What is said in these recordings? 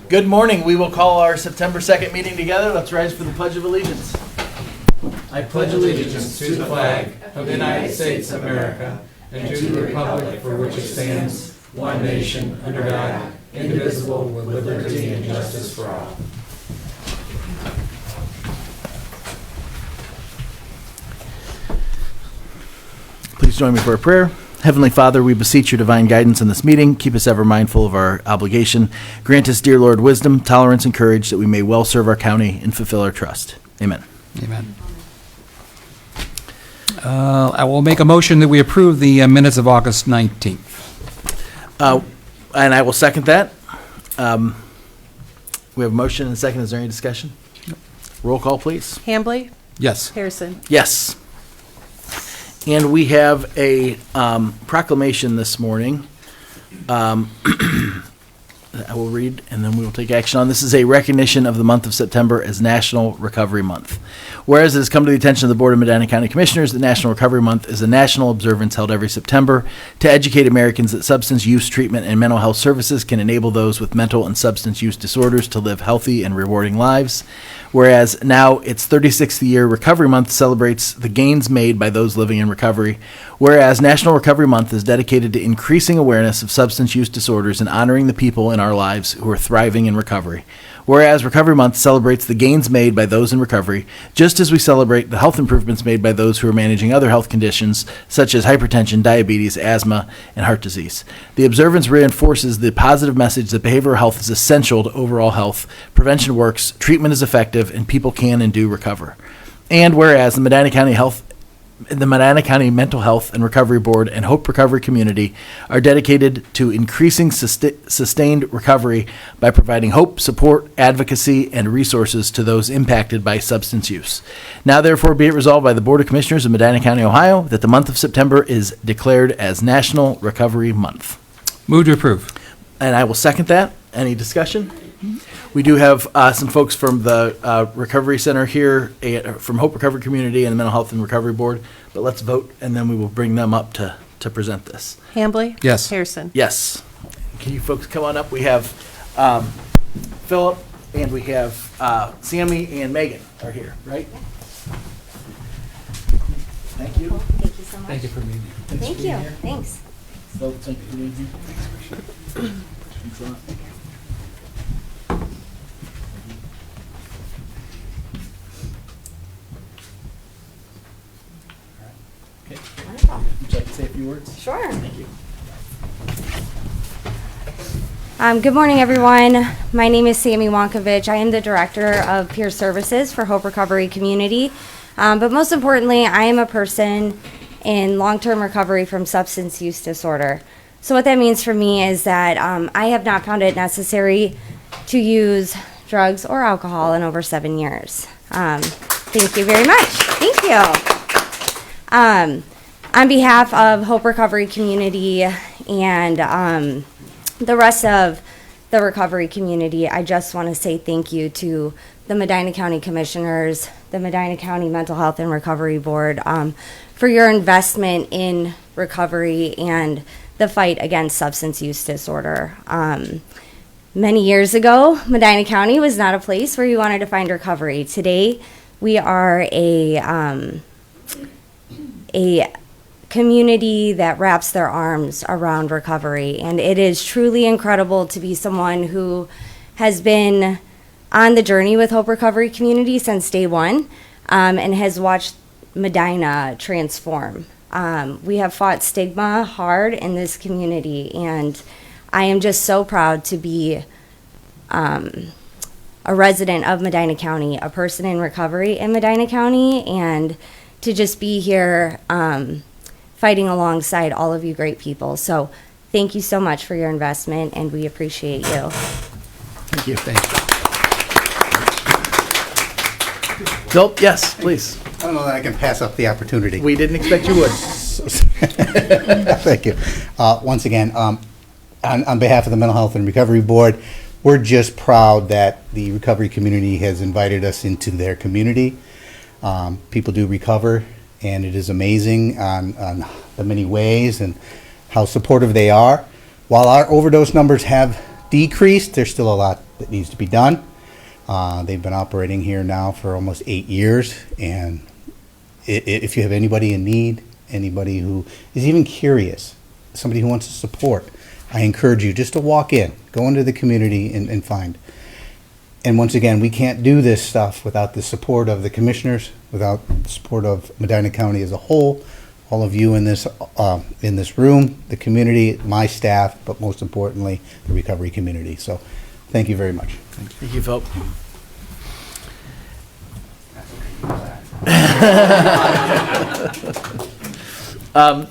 Good morning. We will call our September 2nd meeting together. Let's rise for the Pledge of Allegiance. I pledge allegiance to the flag of the United States of America and to the republic for which it stands, one nation, under God, indivisible, with liberty and justice for all. Please join me for a prayer. Heavenly Father, we beseech your divine guidance in this meeting. Keep us ever mindful of our obligation. Grant us, dear Lord, wisdom, tolerance, and courage that we may well serve our county and fulfill our trust. Amen. Amen. I will make a motion that we approve the minutes of August 19th. And I will second that. We have a motion and a second. Is there any discussion? Roll call, please. Hambley? Yes. Harrison? Yes. And we have a proclamation this morning. I will read, and then we will take action on. This is a recognition of the month of September as National Recovery Month. Whereas it has come to the attention of the Board of Medina County Commissioners that National Recovery Month is a national observance held every September to educate Americans that substance use treatment and mental health services can enable those with mental and substance use disorders to live healthy and rewarding lives. Whereas now its 36th year, Recovery Month celebrates the gains made by those living in recovery. Whereas National Recovery Month is dedicated to increasing awareness of substance use disorders and honoring the people in our lives who are thriving in recovery. Whereas Recovery Month celebrates the gains made by those in recovery, just as we celebrate the health improvements made by those who are managing other health conditions such as hypertension, diabetes, asthma, and heart disease. The observance reinforces the positive message that behavioral health is essential to overall health, prevention works, treatment is effective, and people can and do recover. And whereas the Medina County Mental Health and Recovery Board and Hope Recovery Community are dedicated to increasing sustained recovery by providing hope, support, advocacy, and resources to those impacted by substance use. Now, therefore, be it resolved by the Board of Commissioners of Medina County, Ohio, that the month of September is declared as National Recovery Month. Move to approve. And I will second that. Any discussion? We do have some folks from the Recovery Center here, from Hope Recovery Community and the Mental Health and Recovery Board, but let's vote, and then we will bring them up to present this. Hambley? Yes. Harrison? Yes. Can you folks come on up? We have Philip, and we have Sammy, and Megan are here, right? Thank you. Thank you so much. Thank you for being here. Thank you. Thanks. Philip, thank you for being here. Thanks a lot. Wonderful. Would you like to say a few words? Sure. Thank you. Good morning, everyone. My name is Sammy Wonkovich. I am the Director of Peer Services for Hope Recovery Community. But most importantly, I am a person in long-term recovery from substance use disorder. So what that means for me is that I have not found it necessary to use drugs or alcohol in over 7 years. Thank you very much. Thank you. On behalf of Hope Recovery Community and the rest of the recovery community, I just want to say thank you to the Medina County Commissioners, the Medina County Mental Health and Recovery Board, for your investment in recovery and the fight against substance use disorder. Many years ago, Medina County was not a place where you wanted to find recovery. Today, we are a community that wraps their arms around recovery, and it is truly incredible to be someone who has been on the journey with Hope Recovery Community since day one, and has watched Medina transform. We have fought stigma hard in this community, and I am just so proud to be a resident of Medina County, a person in recovery in Medina County, and to just be here fighting alongside all of you great people. So thank you so much for your investment, and we appreciate you. Thank you. Thank you. Bill, yes, please. I don't know that I can pass up the opportunity. We didn't expect you would. Thank you. Once again, on behalf of the Mental Health and Recovery Board, we're just proud that the recovery community has invited us into their community. People do recover, and it is amazing on the many ways and how supportive they are. While our overdose numbers have decreased. There's still a lot that needs to be done. They've been operating here now for almost 8 years, and if you have anybody in need, anybody who is even curious, somebody who wants to support, I encourage you just to walk in, go into the community and find. And once again, we can't do this stuff without the support of the commissioners, without the support of Medina County as a whole, all of you in this room, the community, my staff, but most importantly, the recovery community. So thank you very much. Thank you, Phil.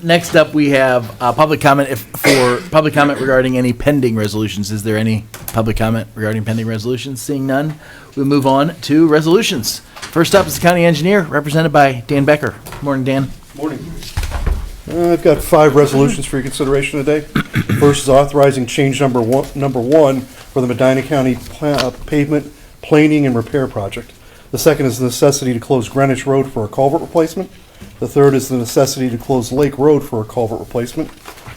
Next up, we have public comment for public comment regarding any pending resolutions. Is there any public comment regarding pending resolutions? Seeing none, we move on to resolutions. First up is the county engineer, represented by Dan Becker. Morning, Dan. Morning. I've got 5 resolutions for your consideration today. First is authorizing change number one for the Medina County pavement planing and repair project. The second is the necessity to close Greenwich Road for a culvert replacement. The third is the necessity to close Lake Road for a culvert replacement.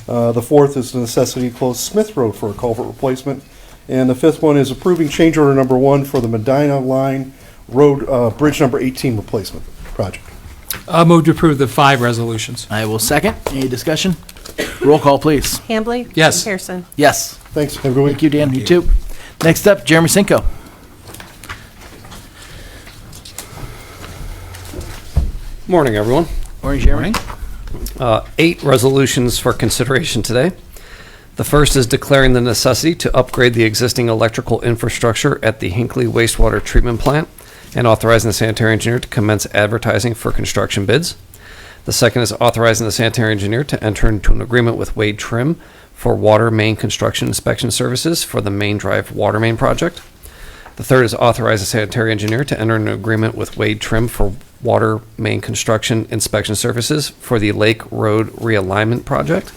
The fourth is the necessity to close Smith Road for a culvert replacement. And the fifth one is approving change order number 1 for the Medina Line Road Bridge number 18 replacement project. I'll move to approve the 5 resolutions. I will second. Any discussion? Roll call, please. Hambley? Yes. Harrison? Yes. Thanks. Have a good week. Thank you, Dan. You too. Next up, Jeremy Cinco. Morning, everyone. Morning, Jeremy. 8 resolutions for consideration today. The first is declaring the necessity to upgrade the existing electrical infrastructure at the Hinckley Wastewater Treatment Plant and authorizing the sanitary engineer to commence advertising for construction bids. The second is authorizing the sanitary engineer to enter into an agreement with Wade Trim for water main construction inspection services for the Main Drive water main project. The third is authorize the sanitary engineer to enter an agreement with Wade Trim for water main construction inspection services for the Lake Road realignment project.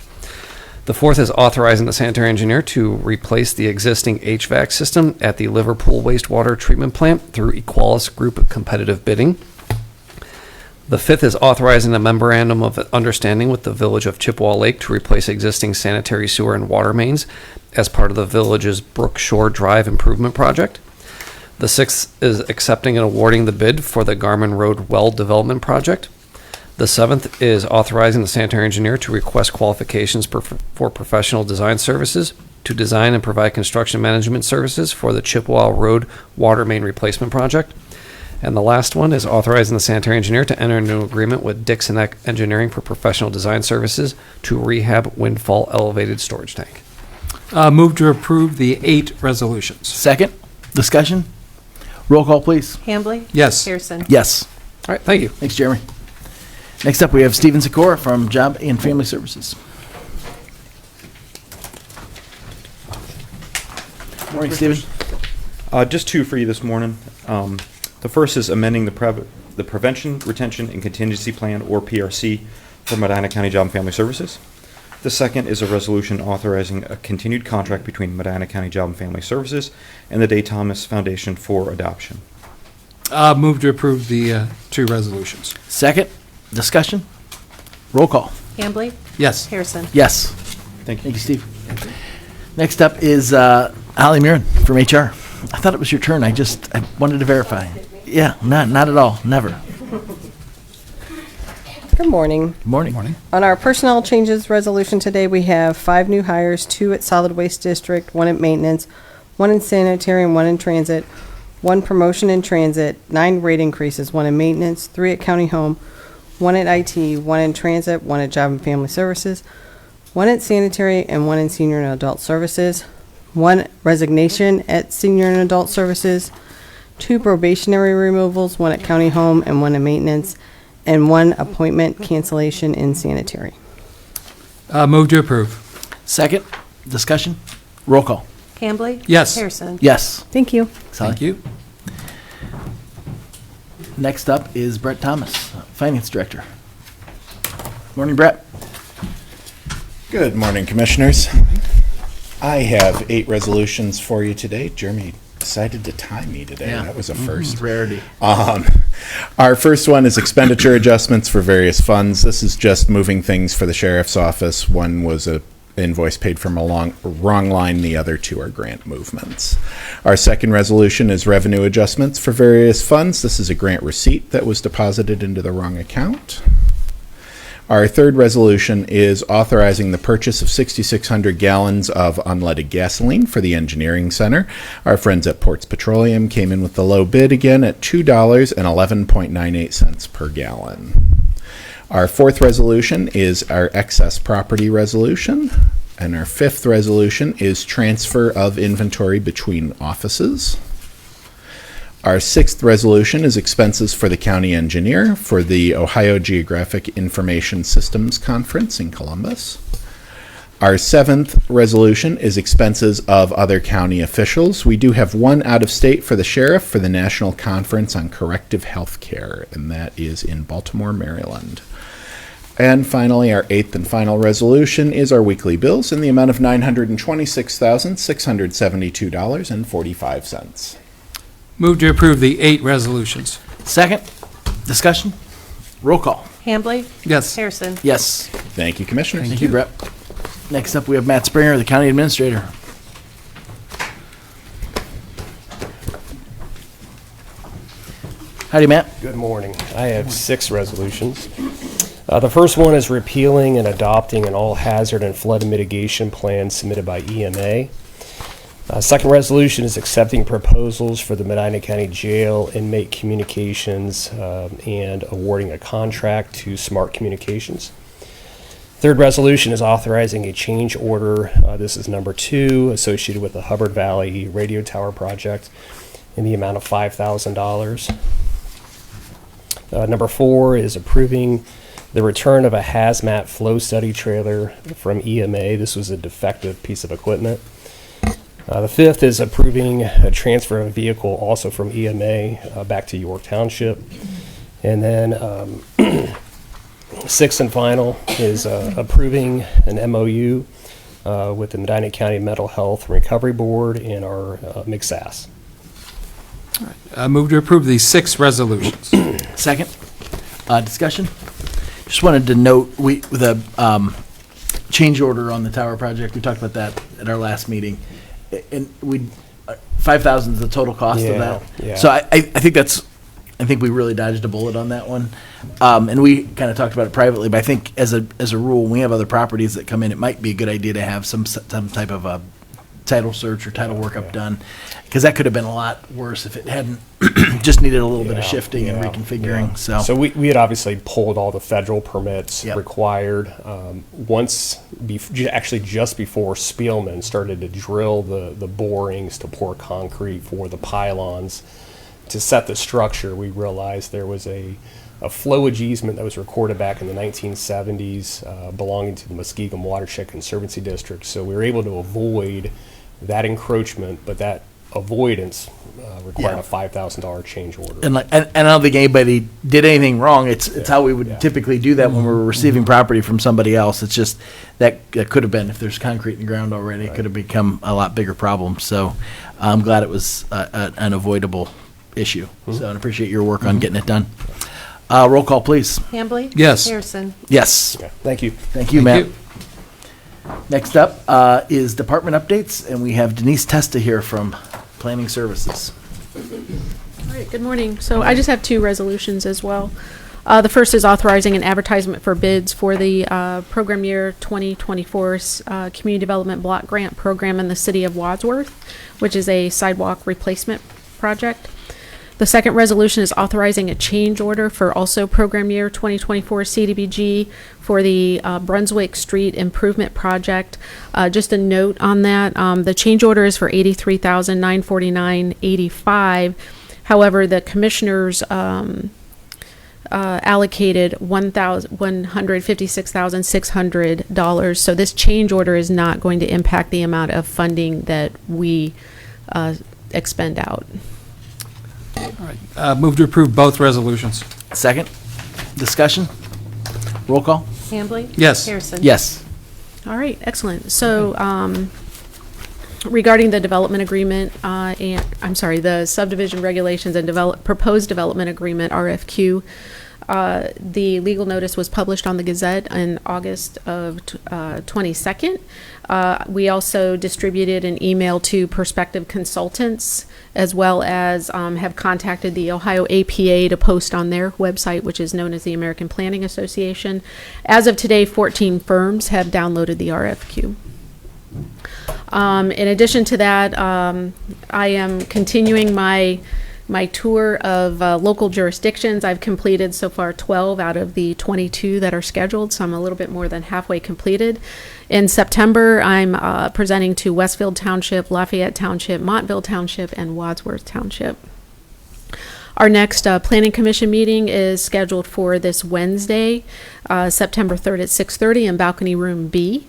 The fourth is authorizing the sanitary engineer to replace the existing HVAC system at the Liverpool wastewater treatment plant through Equalis Group competitive bidding. The fifth is authorizing a memorandum of understanding with the Village of Chippewa Lake to replace existing sanitary sewer and water mains as part of the village's Brook Shore Drive improvement project. The sixth is accepting and awarding the bid for the Garmin Road Well Development Project. The seventh is authorizing the sanitary engineer to request qualifications for professional design services to design and provide construction management services for the Chippewa Road Water Main Replacement Project. And the last one is authorizing the sanitary engineer to enter into an agreement with Dixon Engineering for professional design services to rehab Windfall Elevated Storage Tank. Move to approve the 8 resolutions. Second. Discussion. Roll call, please. Hambley? Yes. Harrison? Yes. All right, thank you. Thanks, Jeremy. Next up, we have Stephen Sikora from Job and Family Services. Morning, Stephen. Just 2 for you this morning. The first is amending the Prevention, Retention, and Contingency Plan, or PRC, for Medina County Job and Family Services. The second is a resolution authorizing a continued contract between Medina County Job and Family Services and the Day Thomas Foundation for adoption. Move to approve the 2 resolutions. Second. Discussion. Roll call. Hambley? Yes. Harrison? Yes. Thank you. Thank you, Steve. Next up is Holly Murin from HR. I thought it was your turn. I wanted to verify. Yeah, not at all. Never. Good morning. Morning. Morning. On our personnel changes resolution today, we have 5 new hires, 2 at Solid Waste District, 1 at Maintenance, 1 in Sanitary, and 1 in Transit, 1 promotion in Transit, 9 rate increases, 1 in Maintenance, 3 at County Home, 1 at IT, 1 in Transit, 1 at Job and Family Services, 1 at Sanitary, and 1 in Senior and Adult Services, 1 resignation at Senior and Adult Services, 2 probationary removals, 1 at County Home and 1 in Maintenance, and 1 appointment cancellation in Sanitary. Move to approve. Second. Discussion. Roll call. Hambley? Yes. Harrison? Yes. Thank you. Thank you. Next up is Brett Thomas, Finance Director. Morning, Brett. Good morning, Commissioners. I have 8 resolutions for you today. Jeremy decided to time me today. Yeah. That was a first. Rarity. Our first one is expenditure adjustments for various funds. This is just moving things for the Sheriff's Office. One was a invoice paid from a wrong line. The other two are grant movements. Our second resolution is revenue adjustments for various funds. This is a grant receipt that was deposited into the wrong account. Our third resolution is authorizing the purchase of 6,600 gallons of unleaded gasoline for the engineering center. Our friends at Ports Petroleum came in with the low bid again at $2.1198 per gallon. Our fourth resolution is our excess property resolution. And our fifth resolution is transfer of inventory between offices. Our sixth resolution is expenses for the county engineer for the Ohio Geographic Information Systems Conference in Columbus. Our seventh resolution is expenses of other county officials. We do have one out of state for the sheriff for the National Conference on Corrective Health Care, and that is in Baltimore, Maryland. And finally, our eighth and final resolution is our weekly bills in the amount of $926,672.45. Move to approve the 8 resolutions. Second. Discussion. Roll call. Hambley? Yes. Harrison? Yes. Thank you, Commissioners. Thank you, Brett. Next up, we have Matt Springer, the County Administrator. Howdy, Matt. Good morning. I have 6 resolutions. The first one is repealing and adopting an all-hazard and flood mitigation plan submitted by EMA. Second resolution is accepting proposals for the Medina County Jail inmate communications and awarding a contract to Smart Communications. Third resolution is authorizing a change order. This is number 2, associated with the Hubbard Valley Radio Tower project in the amount of $5,000. Number 4 is approving the return of a hazmat flow study trailer from EMA. This was a defective piece of equipment. The 5th is approving a transfer of a vehicle also from EMA back to York Township. And then 6th and final is approving an MOU with the Medina County Mental Health and Recovery Board and our MCSAS. Move to approve the 6 resolutions. Second. Discussion. Just wanted to note, the change order on the tower project, we talked about that at our last meeting. And we, 5,000 is the total cost of that. Yeah. So I think we really dodged a bullet on that one. And we kind of talked about it privately, but I think as a rule, when we have other properties that come in, it might be a good idea to have some type of a title search or title workup done, because that could have been a lot worse if it hadn't just needed a little bit of shifting and reconfiguring. So we had obviously pulled all the federal permits required. Actually just before Spielman started to drill the borings to pour concrete for the pylons to set the structure, we realized there was a flowage easement that was recorded back in the 1970s belonging to the Muskegon Watershed Conservancy District. So we were able to avoid that encroachment, but that avoidance required a $5,000 change order. And I don't think anybody did anything wrong. It's how we would typically do that when we're receiving property from somebody else. It's just that could have been, if there's concrete in the ground already, it could have become a lot bigger problem. So I'm glad it was an avoidable issue. So I appreciate your work on getting it done. Roll call, please. Hambley? Yes. Harrison? Yes. Thank you. Thank you, Matt. Next up is department updates, and we have Denise Testa here from Planning Services. All right, good morning. So I just have 2 resolutions as well. The first is authorizing an advertisement for bids for the program year 2024 Community Development Block Grant Program in the city of Wadsworth, which is a sidewalk replacement project. The second resolution is authorizing a change order for also program year 2024 CDBG for the Brunswick Street Improvement Project. Just a note on that, the change order is for $83,949.85. However, the commissioners allocated $156,600. So this change order is not going to impact the amount of funding that we expend out. All right. Move to approve both resolutions. Second. Discussion. Roll call. Hambley? Yes. Harrison? Yes. All right, excellent. So regarding the development agreement, the subdivision regulations and proposed development agreement, RFQ, The legal notice was published on the Gazette in August of 22nd. We also distributed an email to prospective consultants, as well as have contacted the Ohio APA to post on their website, which is known as the American Planning Association. As of today, 14 firms have downloaded the RFQ. In addition to that, I am continuing my tour of local jurisdictions. I've completed so far 12 out of the 22 that are scheduled, so I'm a little bit more than halfway completed. In September, I'm presenting to Westfield Township, Lafayette Township, Montville Township, and Wadsworth Township. Our next Planning Commission meeting is scheduled for this Wednesday, September 3rd at 6:30 in Balcony Room B.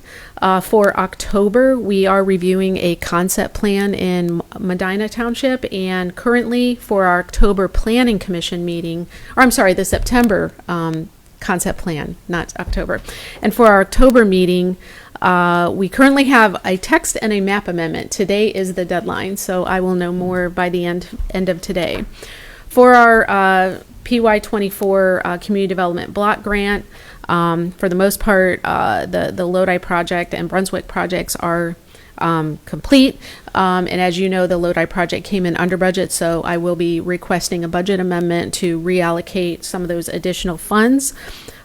For October, we are reviewing a concept plan in Medina Township, and currently for our October Planning Commission meeting, or I'm sorry, the September concept plan, not October. And for our October meeting, we currently have a text and a map amendment. Today is the deadline, so I will know more by the end of today. For our PY24 Community Development Block Grant, for the most part, the Lodi project and Brunswick projects are complete. And as you know, the Lodi project came in under budget, so I will be requesting a budget amendment to reallocate some of those additional funds.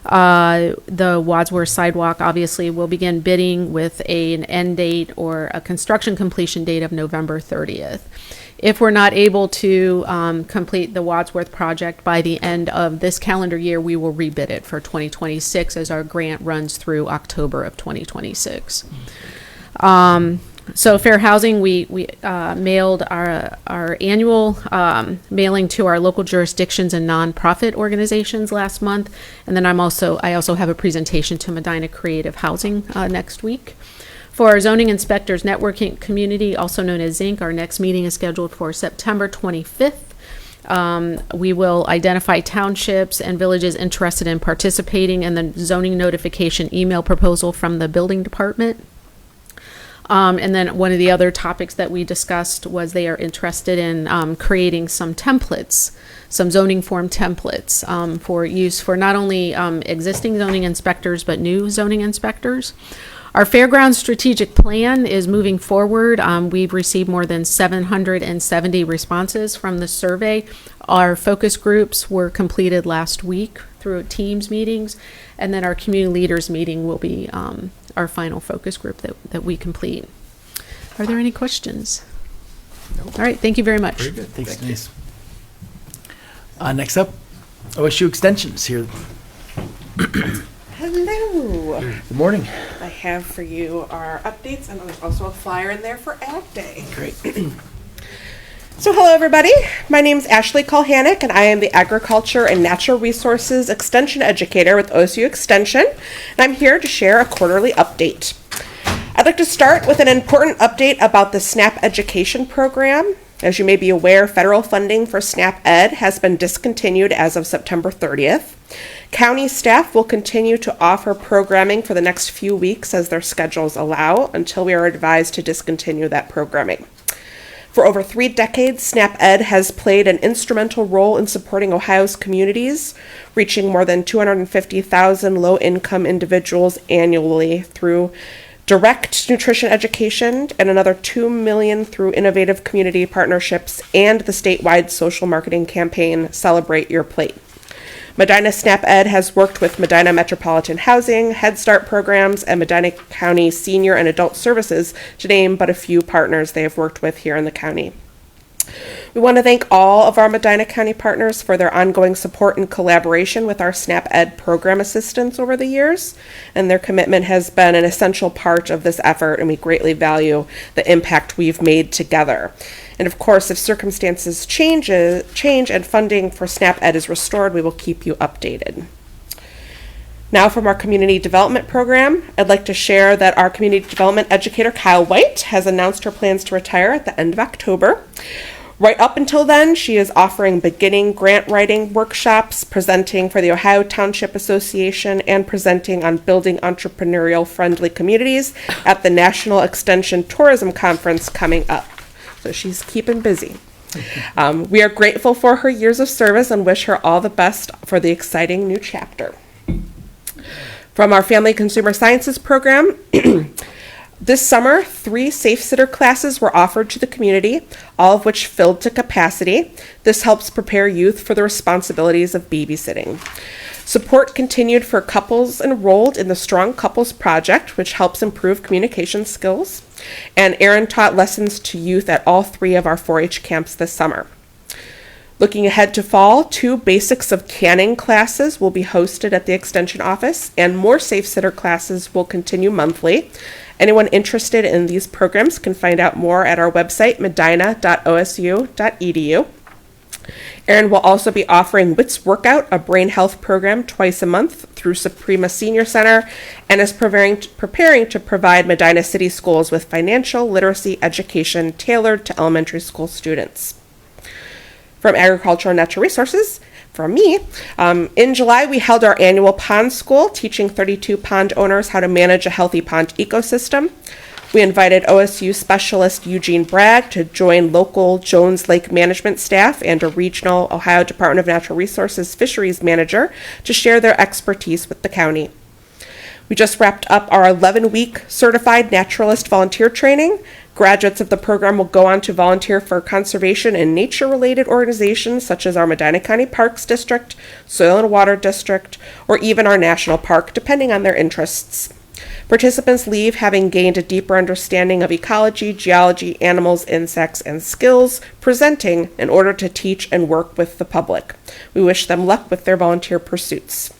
The Wadsworth sidewalk obviously will begin bidding with an end date or a construction completion date of November 30th. If we're not able to complete the Wadsworth project by the end of this calendar year, we will rebid it for 2026 as our grant runs through October of 2026. So fair housing, we mailed our annual mailing to our local jurisdictions and nonprofit organizations last month, and then I also have a presentation to Medina Creative Housing next week. For our Zoning Inspectors Networking Community, also known as ZINC, our next meeting is scheduled for September 25th. We will identify townships and villages interested in participating in the zoning notification email proposal from the building department. And then one of the other topics that we discussed was they are interested in creating some templates, some zoning form templates for use for not only existing zoning inspectors, but new zoning inspectors. Our Fairgrounds strategic plan is moving forward. We've received more than 770 responses from the survey. Our focus groups were completed last week through Teams meetings, and then our community leaders meeting will be our final focus group that we complete. Are there any questions? Nope. All right, thank you very much. Very good. Thanks, Denise. Next up, OSU Extensions here. Hello. Good morning. I have for you our updates, and there's also a flyer in there for Ag Day. Great. So hello everybody, my name is Ashley Kulhanek, and I am the Agriculture and Natural Resources Extension Educator with OSU Extension, and I'm here to share a quarterly update. I'd like to start with an important update about the SNAP Education Program. As you may be aware, federal funding for SNAP Ed has been discontinued as of September 30th. County staff will continue to offer programming for the next few weeks as their schedules allow until we are advised to discontinue that programming. For over 3 decades, SNAP Ed has played an instrumental role in supporting Ohio's communities, reaching more than 250,000 low-income individuals annually through direct nutrition education and another 2 million through innovative community partnerships and the statewide social marketing campaign, Celebrate Your Plate. Medina SNAP Ed has worked with Medina Metropolitan Housing, Head Start programs, and Medina County Senior and Adult Services, to name but a few partners they have worked with here in the county. We want to thank all of our Medina County partners for their ongoing support and collaboration with our SNAP Ed program assistants over the years, and their commitment has been an essential part of this effort, and we greatly value the impact we've made together. And of course, if circumstances change and funding for SNAP Ed is restored, we will keep you updated. Now from our community development program, I'd like to share that our community development educator, Kyle White, has announced her plans to retire at the end of October. Right up until then, she is offering beginning grant writing workshops, presenting for the Ohio Township Association, and presenting on building entrepreneurial friendly communities at the National Extension Tourism Conference coming up. So she's keeping busy. We are grateful for her years of service and wish her all the best for the exciting new chapter. From our Family Consumer Sciences program, this summer, 3 Safe Sitter classes were offered to the community, all of which filled to capacity. This helps prepare youth for the responsibilities of babysitting. Support continued for couples enrolled in the Strong Couples Project, which helps improve communication skills. And Erin taught lessons to youth at all 3 of our 4-H camps this summer. Looking ahead to fall, 2 Basics of Canning classes will be hosted at the Extension office, and more Safe Sitter classes will continue monthly. Anyone interested in these programs can find out more at our website, medina.osu.edu. Erin will also be offering WITS Workout, a brain health program, twice a month through Suprema Senior Center, and is preparing to provide Medina City schools with financial literacy education tailored to elementary school students. From Agriculture and Natural Resources, from me, in July we held our annual pond school, teaching 32 pond owners how to manage a healthy pond ecosystem. We invited OSU specialist Eugene Bragg to join local Jones Lake management staff and a regional Ohio Department of Natural Resources fisheries manager to share their expertise with the county. We just wrapped up our 11-week certified naturalist volunteer training. Graduates of the program will go on to volunteer for conservation and nature-related organizations such as our Medina County Parks District, Soil and Water District, or even our national park, depending on their interests. Participants leave having gained a deeper understanding of ecology, geology, animals, insects, and skills presenting in order to teach and work with the public. We wish them luck with their volunteer pursuits.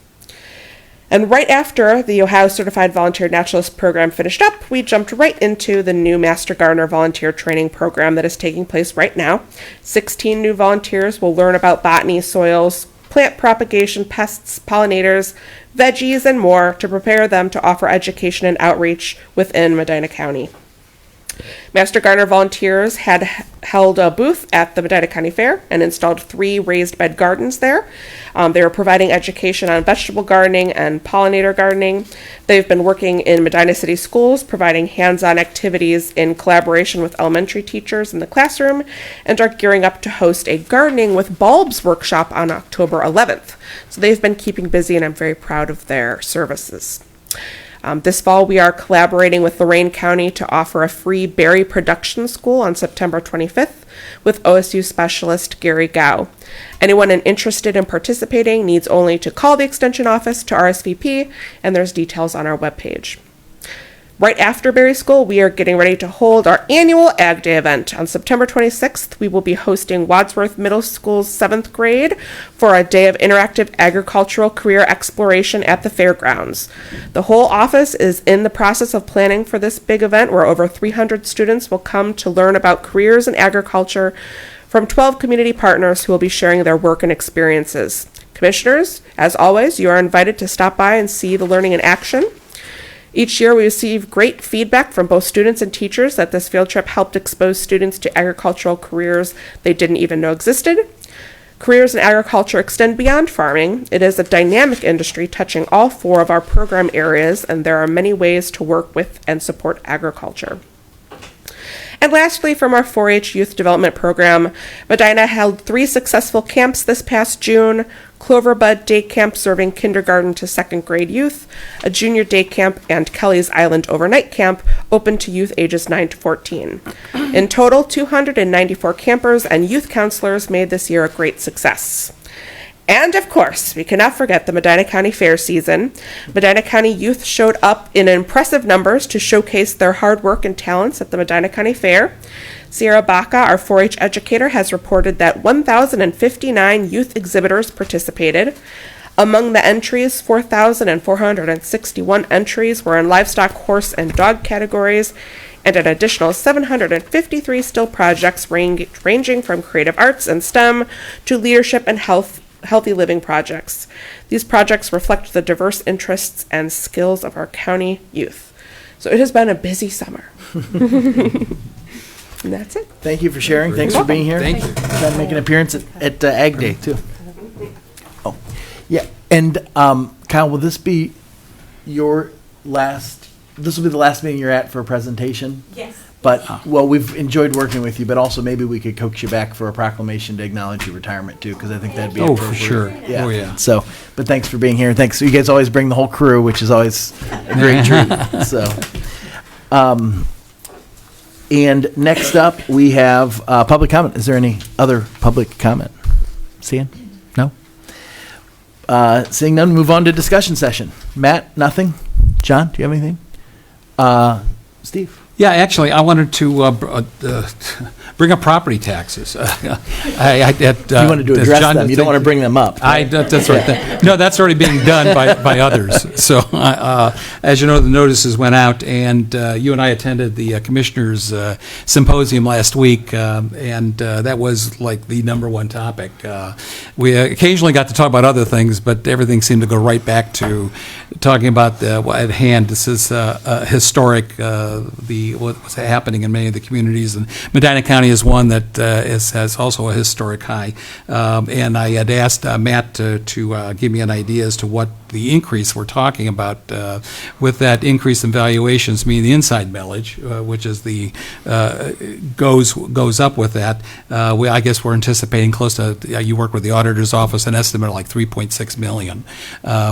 And right after the Ohio Certified Volunteer Naturalist program finished up, we jumped right into the new Master Gardener Volunteer Training program that is taking place right now. 16 new volunteers will learn about botany, soils, plant propagation, pests, pollinators, veggies, and more to prepare them to offer education and outreach within Medina County. Master Gardener volunteers had held a booth at the Medina County Fair and installed 3 raised bed gardens there. They were providing education on vegetable gardening and pollinator gardening. They've been working in Medina City schools, providing hands-on activities in collaboration with elementary teachers in the classroom, and are gearing up to host a Gardening with Bulbs workshop on October 11th. So they've been keeping busy, and I'm very proud of their services. This fall, we are collaborating with Lorain County to offer a free berry production school on September 25th with OSU specialist Gary Gao. Anyone interested in participating needs only to call the Extension office to RSVP, and there's details on our webpage. Right after Berry School, we are getting ready to hold our annual Ag Day event. On September 26th, we will be hosting Wadsworth Middle School's 7th grade for a day of interactive agricultural career exploration at the fairgrounds. The whole office is in the process of planning for this big event where over 300 students will come to learn about careers in agriculture from 12 community partners who will be sharing their work and experiences. Commissioners, as always, you are invited to stop by and see the learning in action. Each year we receive great feedback from both students and teachers that this field trip helped expose students to agricultural careers they didn't even know existed. Careers in agriculture extend beyond farming. It is a dynamic industry touching all 4 of our program areas, and there are many ways to work with and support agriculture. And lastly, from our 4-H Youth Development Program, Medina held 3 successful camps this past June: Cloverbud Day Camp serving kindergarten to 2nd grade youth, a junior day camp, and Kelly's Island Overnight Camp open to youth ages 9 to 14. In total, 294 campers and youth counselors made this year a great success. And of course, we cannot forget the Medina County Fair season. Medina County youth showed up in impressive numbers to showcase their hard work and talents at the Medina County Fair. Sierra Baca, our 4-H educator, has reported that 1,059 youth exhibitors participated. Among the entries, 4,461 entries were in livestock, horse, and dog categories, and an additional 753 still projects ranging from creative arts and STEM to leadership and healthy living projects. These projects reflect the diverse interests and skills of our county youth. So it has been a busy summer. And that's it. Thank you for sharing. Thanks for being here. Thank you. Trying to make an appearance at Ag Day, too. Oh, yeah. And Kyle, will this be your last, this will be the last meeting you're at for a presentation? Yes. But, well, we've enjoyed working with you, but also maybe we could coax you back for a proclamation to acknowledge your retirement too, because I think that'd be Oh, appropriate. for sure. Oh, yeah. So, but thanks for being here. And thanks. You guys always bring the whole crew, which is always a great treat. So, and next up, we have public comment. Is there any other public comment? Seeing? No? Seeing none, move on to discussion session. Matt, nothing? John, do you have anything? Steve? Yeah, actually, I wanted to bring up property taxes. You wanted to address them. You don't want to bring them up. That's right. No, that's already being done by others. So, as you know, the notices went out, and you and I attended the commissioners' symposium last week, and that was like the number one topic. We occasionally got to talk about other things, but everything seemed to go right back to talking about at hand. This is historic. What's happening in many of the communities, and Medina County is one that has also a historic high. And I had asked Matt to give me an idea as to what the increase we're talking about with that increase in valuations, meaning the inside millage, which is the goes up with that. I guess we're anticipating close to. You work with the auditor's office, an estimate of like 3.6 million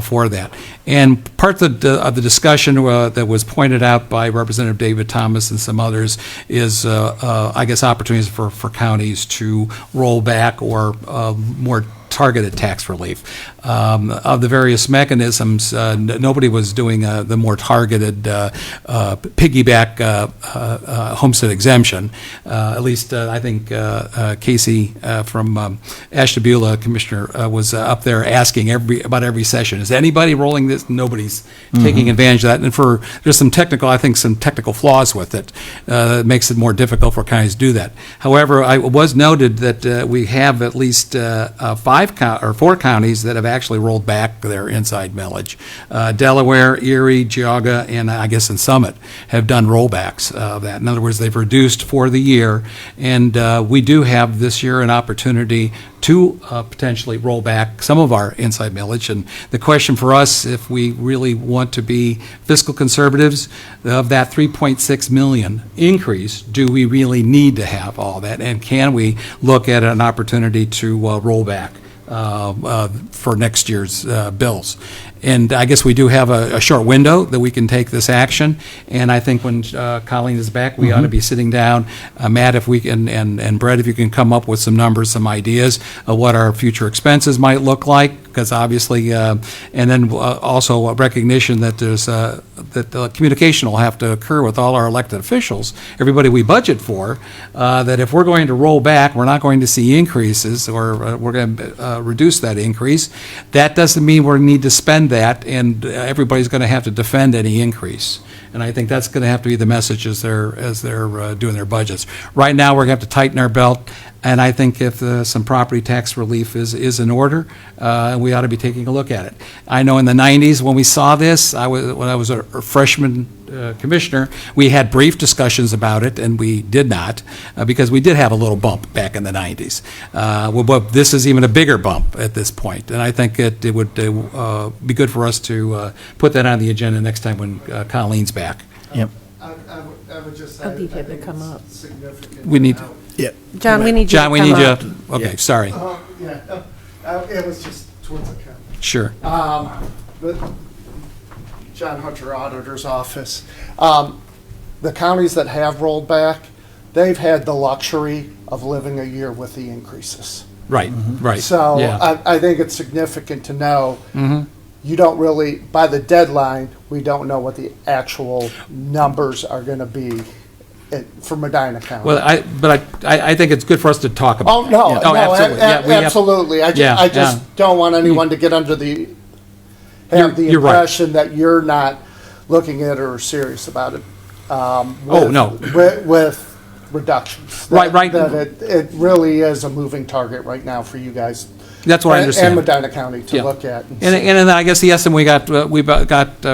for that. And part of the discussion that was pointed out by Representative David Thomas and some others is, I guess, opportunities for counties to roll back or more targeted tax relief. Of the various mechanisms, nobody was doing the more targeted piggyback homestead exemption. At least I think Casey from Ashtabula, Commissioner, was up there asking about every session, is anybody rolling this? Nobody's taking advantage of that. And there's some technical flaws with it. It makes it more difficult for counties to do that. However, I was noted that we have at least 4 counties that have actually rolled back their inside millage. Delaware, Erie, Geauga, and I guess in Summit have done rollbacks of that. In other words, they've reduced for the year, and we do have this year an opportunity to potentially roll back some of our inside millage. And the question for us, if we really want to be fiscal conservatives, of that 3.6 million increase, do we really need to have all that? And can we look at an opportunity to roll back for next year's bills? And I guess we do have a short window that we can take this action. And I think when Colleen is back, we ought to be sitting down. Matt, if we can, and Brett, if you can come up with some numbers, some ideas of what our future expenses might look like, because obviously, and then also a recognition that there's that the communication will have to occur with all our elected officials, everybody we budget for, that if we're going to roll back, we're not going to see increases, or we're going to reduce that increase. That doesn't mean we need to spend that, and everybody's going to have to defend any increase. And I think that's going to have to be the message as they're doing their budgets. Right now, we're going to have to tighten our belt, and I think if some property tax relief is in order, we ought to be taking a look at it. I know in the 90s when we saw this, when I was a freshman commissioner, we had brief discussions about it, and we did not, because we did have a little bump back in the 90s. But this is even a bigger bump at this point, and I think it would be good for us to put that on the agenda next time when Colleen's back. Yep. I would just say, I think it's significant. We need to. Yep. John, we need you John, to we come need up. you. Okay, sorry. Yeah, it was just towards the camera. Sure. But John Hunter, Auditor's Office. The counties that have rolled back, they've had the luxury of living a year with the increases. Right, right. So yeah. I think it's significant to know you don't really, by the deadline, we don't know what the actual numbers are going to be for Medina County. Well, I think it's good for us to talk about. Oh, no, that. Oh, no, absolutely. Yeah, we have- absolutely. I just don't want anyone to get under the, have the You're right. impression that you're not looking at it or serious about it. no. With reductions. Right. That it really is a moving target right now for you guys. That's what I understand. And Medina County to Yeah. look at. And then I guess the estimate we got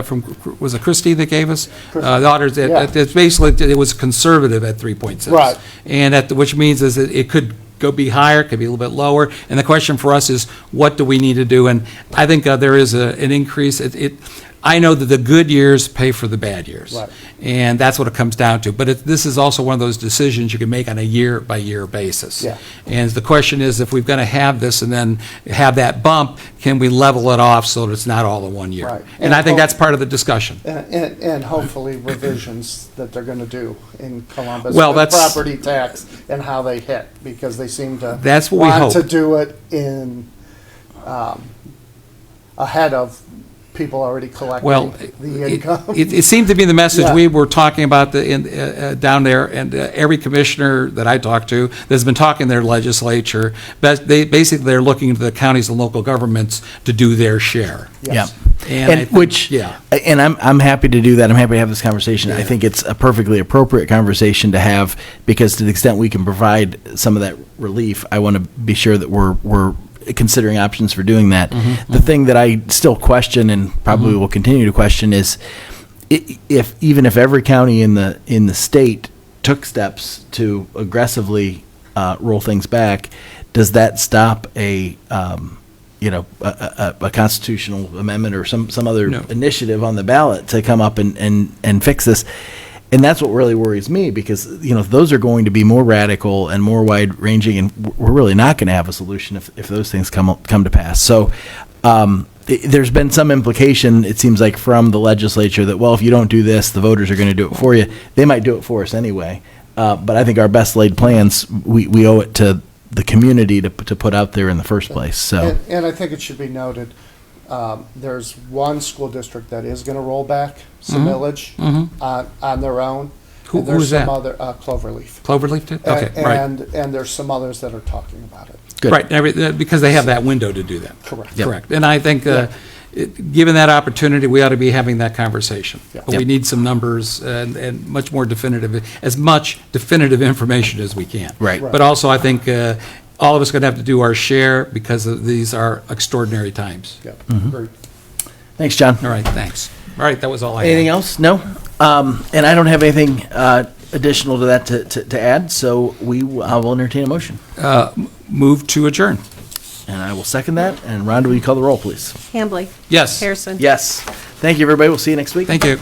from, was it Christie that gave us? The auditors, it's basically, it was conservative at 3.6. Right. And which means is that it could be higher, it could be a little bit lower. And the question for us is, what do we need to do? And I think there is an increase. I know that the good years pay for the bad years. Right. And that's what it comes down to. But this is also one of those decisions you can make on a year-by-year basis. Yeah. And the question is, if we're going to have this and then have that bump, can we level it off so that it's not all in 1 year? Right. And I think that's part of the discussion. And hopefully revisions that they're gonna do in Columbus. Well, with that's- property tax and how they hit, because they seem to. That's what we want to hope. do it in, ahead of people already collecting Well, the income. it seemed to be the message Yeah. we were talking about down there, and every commissioner that I talked to that's been talking to their legislature, but they're looking to the counties and local governments to do their share. Yes. And I think- which, yeah. and I'm happy to do that. I'm happy to have this conversation. I think it's a perfectly appropriate conversation to have, because to the extent we can provide some of that relief, I want to be sure that we're considering options for doing that. The thing that I still question, and probably will continue to question, is if every county in the state took steps to aggressively roll things back, does that stop a constitutional amendment or some other No. initiative on the ballot to come up and fix this? And that's what really worries me, because, those are going to be more radical and more wide-ranging, and we're really not going to have a solution if those things come to pass. So there's been some implication, it seems like, from the legislature that, well, if you don't do this, the voters are going to do it for you. They might do it for us anyway. But I think our best laid plans, we owe it to the community to put out there in the first place. So. And I think it should be noted, there's one school district that is gonna roll back some millage on their own. Who- And there's who's that? some other, Cloverleaf. Cloverleaf did? Okay, right. And there's some others that are talking about it. Good. Right, because they have that window to do that. Correct. Yep. Correct. And I think, given that opportunity, we ought to be having that conversation. Yeah. But we Yep. need some numbers and much more as much definitive information as we can. Right. But also, I think all of us are going to have to do our share, because these are extraordinary times. Yeah, Mm-hmm. agreed. Thanks, John. All right, thanks. All right, that was all I had. Anything else? No? And I don't have anything additional to that to add, so I will entertain a motion. Move to adjourn. And I will second that. And Rhonda, will you call the roll, please? Hambley? Yes. Harrison? Yes. Thank you, everybody. We'll see you next week. Thank you.